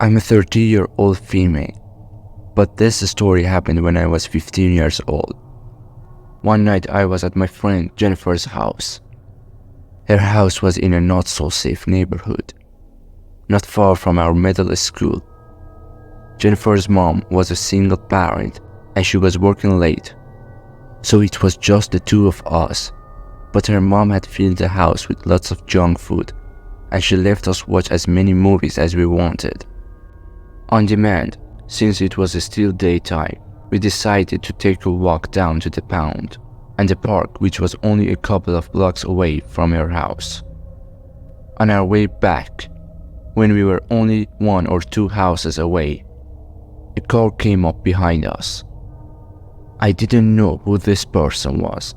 I'm a 30-year-old female, but this story happened when I was 15 years old. One night I was at my friend Jennifer's house. Her house was in a not-so-safe neighborhood, not far from our middle school. Jennifer's mom was a single parent and she was working late, so it was just the two of us. But her mom had filled the house with lots of junk food and she let us watch as many movies as we wanted. On demand, since it was still daytime, we decided to take a walk down to the pound and the park, which was only a couple of blocks away from her house. On our way back, when we were only 1 or 2 houses away, a car came up behind us. I didn't know who this person was,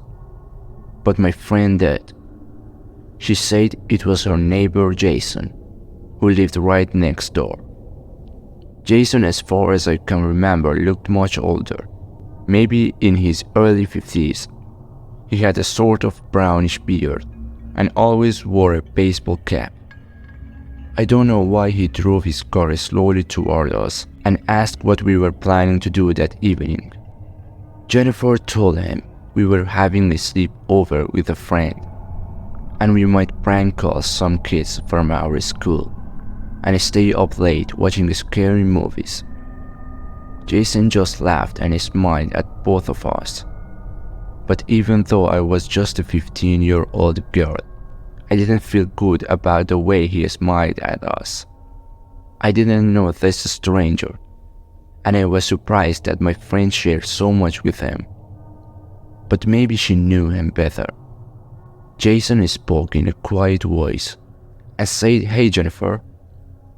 but my friend did. She said it was her neighbor Jason, who lived right next door. Jason, as far as I can remember, looked much older, maybe in his early 50s. He had a sort of brownish beard and always wore a baseball cap. I don't know why he drove his car slowly toward us and asked what we were planning to do that evening. Jennifer told him we were having a sleepover with a friend and we might prank call some kids from our school and stay up late watching scary movies. Jason just laughed and smiled at both of us. But even though I was just a 15-year-old girl, I didn't feel good about the way he smiled at us. I didn't know this stranger, and I was surprised that my friend shared so much with him. But maybe she knew him better. Jason spoke in a quiet voice and said, "Hey Jennifer,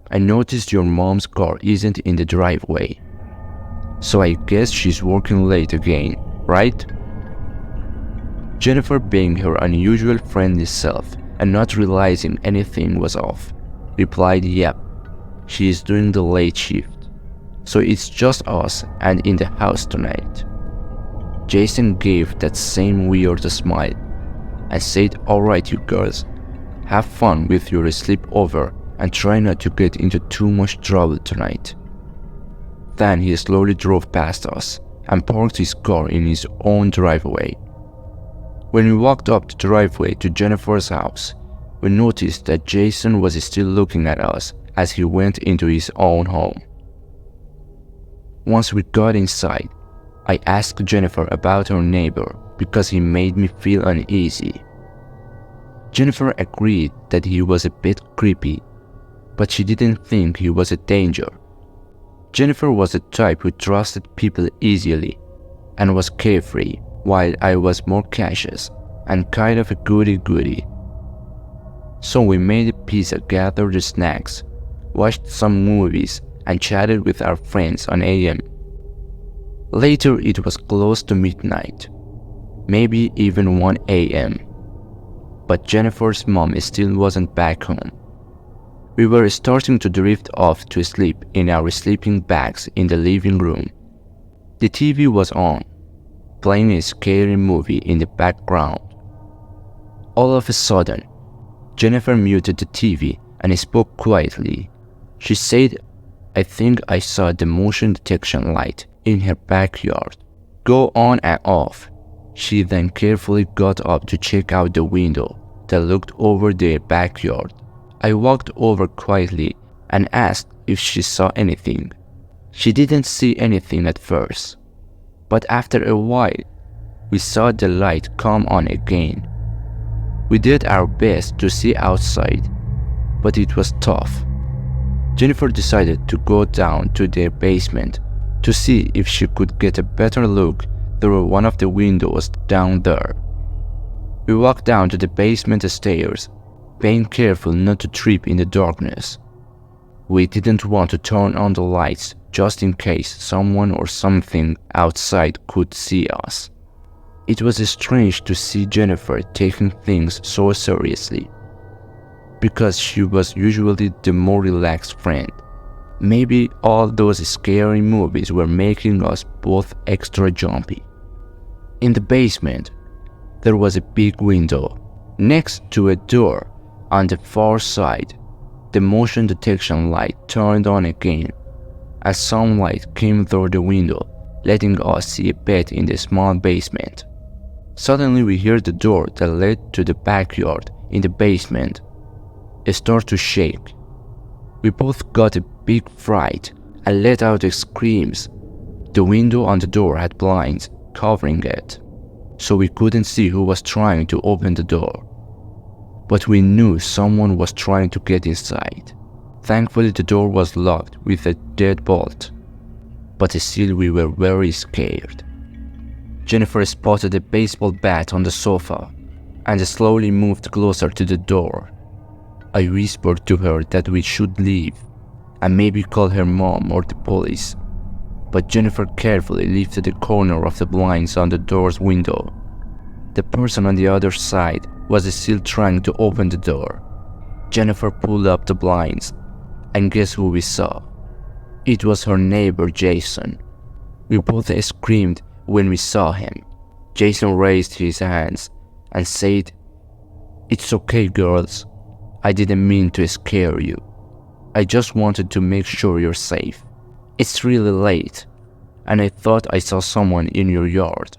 I noticed your mom's car isn't in the driveway, so I guess she's working late again, right?" Jennifer, being her unusual friendly self and not realizing anything was off, replied, "Yep, she is doing the late shift, so it's just us and in the house tonight." Jason gave that same weird smile and said, "Alright you girls, have fun with your sleepover and try not to get into too much trouble tonight." Then he slowly drove past us and parked his car in his own driveway. When we walked up the driveway to Jennifer's house, we noticed that Jason was still looking at us as he went into his own home. Once we got inside, I asked Jennifer about her neighbor because he made me feel uneasy. Jennifer agreed that he was a bit creepy, but she didn't think he was a danger. Jennifer was the type who trusted people easily and was carefree, while I was more cautious and kind of a goody-goody. So we made a pizza, gathered the snacks, watched some movies, and chatted with our friends on AM. Later it was close to midnight, maybe even 1 AM, but Jennifer's mom still wasn't back home. We were starting to drift off to sleep in our sleeping bags in the living room. The TV was on, playing a scary movie in the background. All of a sudden, Jennifer muted the TV and spoke quietly. She said, "I think I saw the motion detection light in her backyard go on and off." She then carefully got up to check out the window that looked over their backyard. I walked over quietly and asked if she saw anything. She didn't see anything at first, but after a while, we saw the light come on again. We did our best to see outside, but it was tough. Jennifer decided to go down to their basement to see if she could get a better look through one of the windows down there. We walked down to the basement stairs, being careful not to trip in the darkness. We didn't want to turn on the lights just in case someone or something outside could see us. It was strange to see Jennifer taking things so seriously, because she was usually the more relaxed friend. Maybe all those scary movies were making us both extra jumpy. In the basement, there was a big window. Next to a door on the far side, The motion detection light turned on again, and sunlight came through the window, letting us see a bed in the small basement. Suddenly we heard the door that led to the backyard in the basement start to shake. We both got a big fright and let out screams. The window on the door had blinds covering it, so we couldn't see who was trying to open the door. But we knew someone was trying to get inside. Thankfully, the door was locked with a deadbolt, but still we were very scared. Jennifer spotted a baseball bat on the sofa and slowly moved closer to the door. I whispered to her that we should leave and maybe call her mom or the police, but Jennifer carefully lifted the corner of the blinds on the door's window. The person on the other side was still trying to open the door. Jennifer pulled up the blinds, and guess who we saw? It was her neighbor Jason. We both screamed when we saw him. Jason raised his hands and said, "It's okay, girls. I didn't mean to scare you. I just wanted to make sure you're safe. It's really late, and I thought I saw someone in your yard."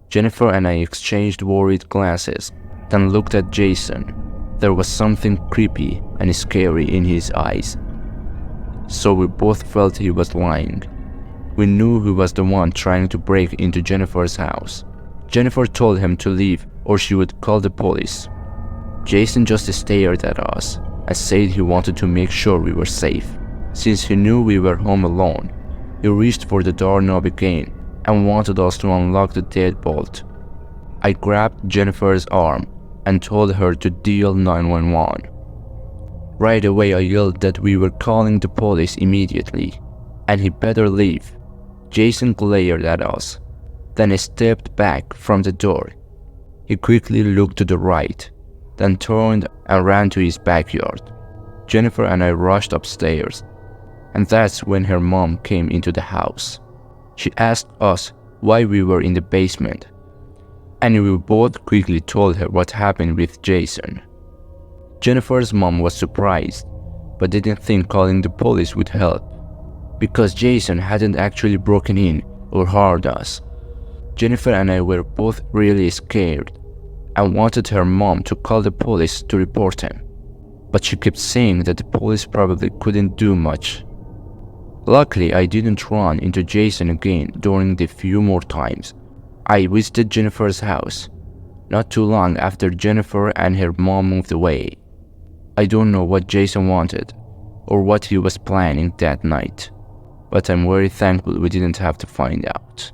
Jennifer and I exchanged worried glances, then looked at Jason. There was something creepy and scary in his eyes, so we both felt he was lying. We knew he was the one trying to break into Jennifer's house. Jennifer told him to leave or she would call the police. Jason just stared at us and said he wanted to make sure we were safe. Since he knew we were home alone, he reached for the doorknob again and wanted us to unlock the deadbolt. I grabbed Jennifer's arm and told her to dial 911. Right away I yelled that we were calling the police immediately, and he better leave. Jason glared at us, then stepped back from the door. He quickly looked to the right, then turned and ran to his backyard. Jennifer and I rushed upstairs, and that's when her mom came into the house. She asked us why we were in the basement, and we both quickly told her what happened with Jason. Jennifer's mom was surprised, but didn't think calling the police would help, because Jason hadn't actually broken in or harmed us. Jennifer and I were both really scared and wanted her mom to call the police to report him, but she kept saying that the police probably couldn't do much. Luckily, I didn't run into Jason again during the few more times I visited Jennifer's house, not too long after Jennifer and her mom moved away. I don't know what Jason wanted or what he was planning that night, but I'm very thankful we didn't have to find out.